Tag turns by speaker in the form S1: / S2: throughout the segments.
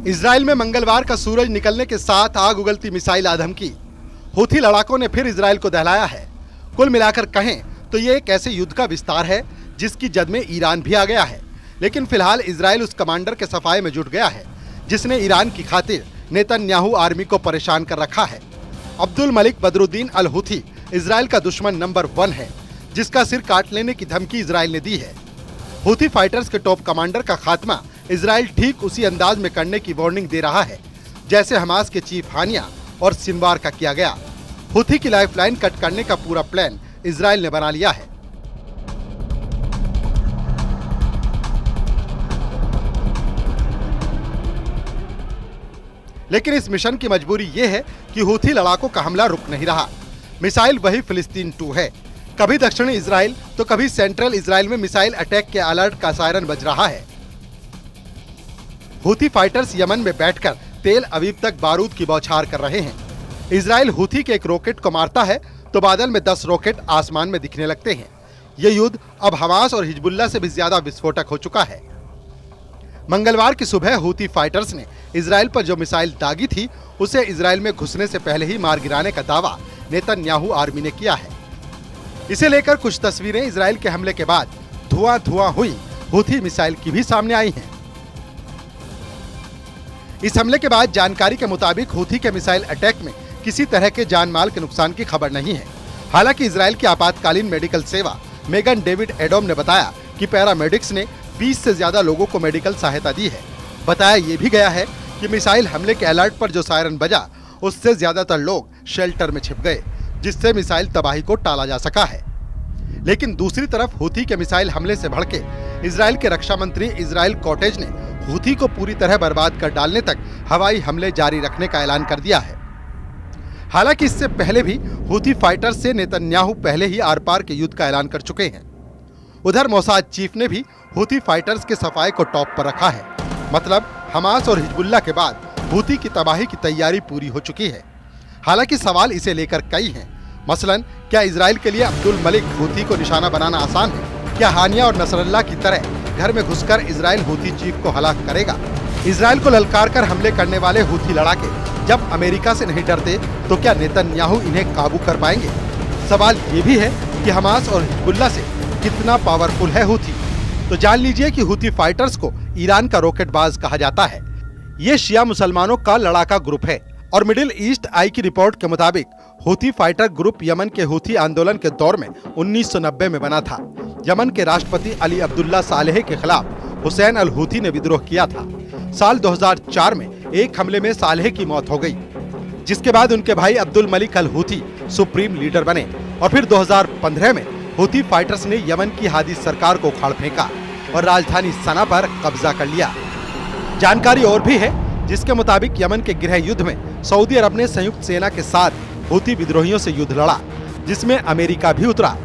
S1: Israel में मंगलवार का सूरज निकलने के साथ आग उगलती मिसाइल आधम की। हूथी लड़ाकों ने फिर इजराइल को दहलाया है। कुल मिलाकर कहें तो ये एक ऐसे युद्ध का विस्तार है जिसकी जद में ईरान भी आ गया है। लेकिन फिलहाल इजराइल उस कमांडर के सफाए में जुट गया है जिसने ईरान की खातिर नेतन्याहू आर्मी को परेशान कर रखा है। अब्दुल मलिक बदरुद्दीन अल हूथी इजराइल का दुश्मन नंबर 1 है, जिसका सिर काट लेने की धमकी इजराइल ने दी है। हूथी फाइटर्स के टॉप कमांडर का खात्मा इजराइल ठीक उसी अंदाज में करने की वार्निंग दे रहा है जैसे हमास के चीफ हानिया और सिनवार का किया गया। हूथी की लाइफलाइन कट करने का पूरा प्लान इजराइल ने बना लिया है। लेकिन इस मिशन की मजबूरी ये है कि हूथी लड़ाकों का हमला रुक नहीं रहा। मिसाइल वही फिलिस्तीन 2 है। कभी दक्षिणी इजराइल तो कभी सेंट्रल इजराइल में मिसाइल अटैक के अलर्ट का सायरन बज रहा है। हूथी फाइटर्स यमन में बैठकर तेल अवीव तक बारूद की बौछार कर रहे हैं। इजराइल हूथी के एक रॉकेट को मारता है तो बादल में 10 रॉकेट आसमान में दिखने लगते हैं। ये युद्ध अब हमास और हिजबुल्लाह से भी ज्यादा विस्फोटक हो चुका है। मंगलवार की सुबह हूथी फाइटर्स ने इजराइल पर जो मिसाइल दागी थी उसे इजराइल में घुसने से पहले ही मार गिराने का दावा नेतन्याहू आर्मी ने किया है। इसे लेकर कुछ तस्वीरें इजराइल के हमले के बाद धुआं हुई हूथी मिसाइल की भी सामने आई हैं। इस हमले के बाद जानकारी के मुताबिक हूथी के मिसाइल अटैक में किसी तरह के जान माल के नुकसान की खबर नहीं है। हालांकि इजराइल की आपातकालीन मेडिकल सेवा मेगन डेविड एडोम ने बताया कि पैरामेडिक्स ने 20 से ज्यादा लोगों को मेडिकल सहायता दी है। बताया ये भी गया है कि मिसाइल हमले के अलर्ट पर जो सायरन बजा उससे ज्यादातर लोग शेल्टर में छिप गए, जिससे मिसाइल तबाही को टाला जा सका है। लेकिन दूसरी तरफ हूथी के मिसाइल हमले से भड़के इजराइल के रक्षा मंत्री इजराइल कॉटेज ने हूथी को पूरी तरह बर्बाद कर डालने तक हवाई हमले जारी रखने का ऐलान कर दिया है। हालांकि इससे पहले भी हूथी फाइटर्स से नेतन्याहू पहले ही आर पार के युद्ध का ऐलान कर चुके हैं। उधर मोसाद चीफ ने भी हूथी फाइटर्स के सफाए को टॉप पर रखा है। मतलब हमास और हिजबुल्लाह के बाद हूथी की तबाही की तैयारी पूरी हो चुकी है। हालांकि सवाल इसे लेकर कई हैं। मसलन, क्या इजराइल के लिए अब्दुल मलिक हूथी को निशाना बनाना आसान है? क्या हानिया और नसरल्लाह की तरह घर में घुसकर इजराइल हूथी चीफ को हलाक करेगा? इजराइल को ललकार कर हमले करने वाले हूथी लड़ाके जब अमेरिका से नहीं डरते तो क्या नेतन्याहू इन्हें काबू कर पाएंगे? सवाल ये भी है कि हमास और हिजबुल्लाह से कितना पावरफुल है हूथी। तो जान लीजिए कि हूथी फाइटर्स को ईरान का रॉकेटबाज कहा जाता है। ये शिया मुसलमानों का लड़ाका ग्रुप है और मिडिल ईस्ट आई की रिपोर्ट के मुताबिक हूथी फाइटर ग्रुप यमन के हूथी आंदोलन के दौर में 1990 में बना था। यमन के राष्ट्रपति अली अब्दुल्ला सालेह के खिलाफ हुसैन अल हूथी ने विद्रोह किया था। साल 2004 में एक हमले में सालेह की मौत हो गई, जिसके बाद उनके भाई अब्दुल मलिक अल हूथी सुप्रीम लीडर बने और फिर 2015 में हूथी फाइटर्स ने यमन की हादी सरकार को उखाड़ फेंका और राजधानी सना पर कब्जा कर लिया। जानकारी और भी है जिसके मुताबिक यमन के गृह युद्ध में सऊदी अरब ने संयुक्त सेना के साथ हूथी विद्रोहियों से युद्ध लड़ा, जिसमें अमेरिका भी उतरा।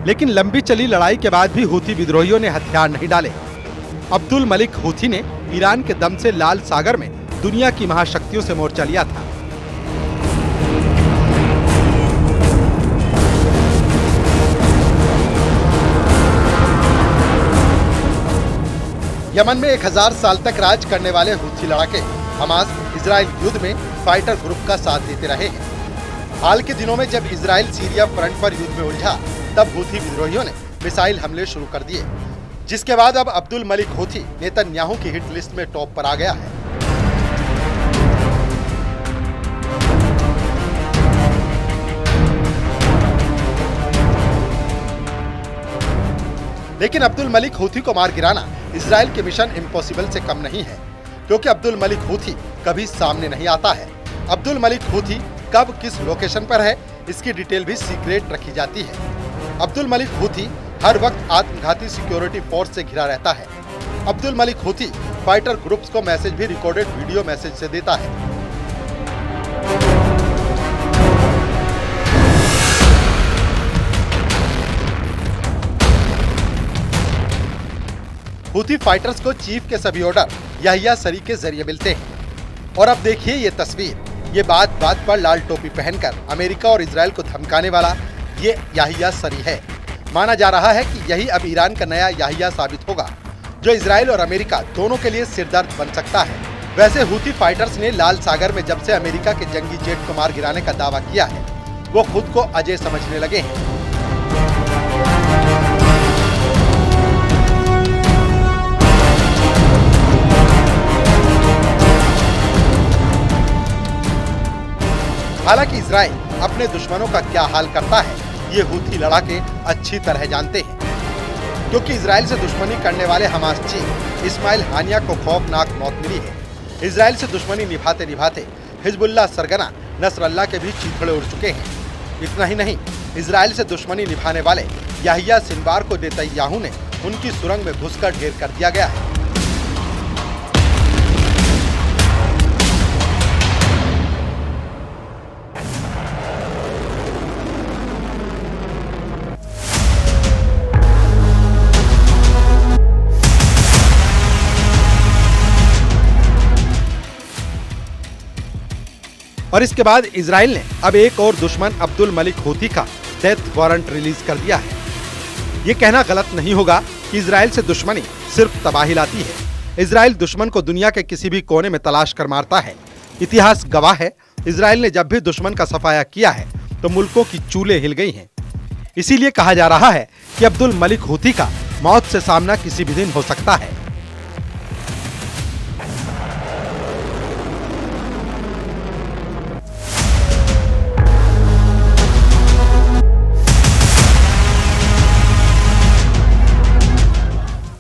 S1: लेकिन लंबी चली लड़ाई के बाद भी हूथी विद्रोहियों ने हथियार नहीं डाले। अब्दुल मलिक हूथी ने ईरान के दम से लाल सागर में दुनिया की महाशक्तियों से मोर्चा लिया था। यमन में 1000 साल तक राज करने वाले हूथी लड़ाके हमास इजराइल युद्ध में फाइटर ग्रुप का साथ देते रहे हैं। हाल के दिनों में जब इजराइल सीरिया फ्रंट पर युद्ध में उलझा तब हूथी विद्रोहियों ने मिसाइल हमले शुरू कर दिए, जिसके बाद अब अब्दुल मलिक हूथी नेतन्याहू की हिट लिस्ट में टॉप पर आ गया है। लेकिन अब्दुल मलिक हूथी को मार गिराना इजराइल के मिशन इम्पॉसिबल से कम नहीं है, क्योंकि अब्दुल मलिक हूथी कभी सामने नहीं आता है। अब्दुल मलिक हूथी कब किस लोकेशन पर है इसकी डिटेल भी सीक्रेट रखी जाती है। अब्दुल मलिक हूथी हर वक्त आत्मघाती सिक्योरिटी फोर्स से घिरा रहता है। Abdul Malik Houthi fighter groups को मैसेज भी रिकॉर्डेड वीडियो मैसेज से देता है। हूथी फाइटर्स को चीफ के सभी ऑर्डर याहिया सरी के जरिए मिलते हैं। और अब देखिए ये तस्वीर। ये बात बात पर लाल टोपी पहनकर अमेरिका और इजराइल को धमकाने वाला ये याहिया सरी है। माना जा रहा है कि यही अब ईरान का नया याहिया साबित होगा, जो इजराइल और अमेरिका दोनों के लिए सिरदर्द बन सकता है। वैसे हूथी फाइटर्स ने लाल सागर में जब से अमेरिका के जंगी जेट को मार गिराने का दावा किया है, वो खुद को अजय समझने लगे हैं। हालांकि इजराइल अपने दुश्मनों का क्या हाल करता है, ये हूथी लड़ाके अच्छी तरह जानते हैं, क्योंकि इजराइल से दुश्मनी करने वाले हमास चीफ इस्माइल हानिया को खौफनाक मौत मिली है। इजराइल से दुश्मनी निभाते निभाते हिजबुल्लाह सरगना नसरल्लाह के भी चीथड़े उड़ चुके हैं। इतना ही नहीं, इजराइल से दुश्मनी निभाने वाले याहिया सिनवार को नेतन्याहू ने उनकी सुरंग में घुसकर ढेर कर दिया गया है। और इसके बाद इजराइल ने अब एक और दुश्मन अब्दुल मलिक हूथी का डेथ वारंट रिलीज कर दिया है। ये कहना गलत नहीं होगा कि इजराइल से दुश्मनी सिर्फ तबाही लाती है। इजराइल दुश्मन को दुनिया के किसी भी कोने में तलाश कर मारता है। इतिहास गवाह है, इजराइल ने जब भी दुश्मन का सफाया किया है तो मुल्कों की चूलें हिल गई हैं। इसीलिए कहा जा रहा है कि अब्दुल मलिक हूथी का मौत से सामना किसी भी दिन हो सकता है।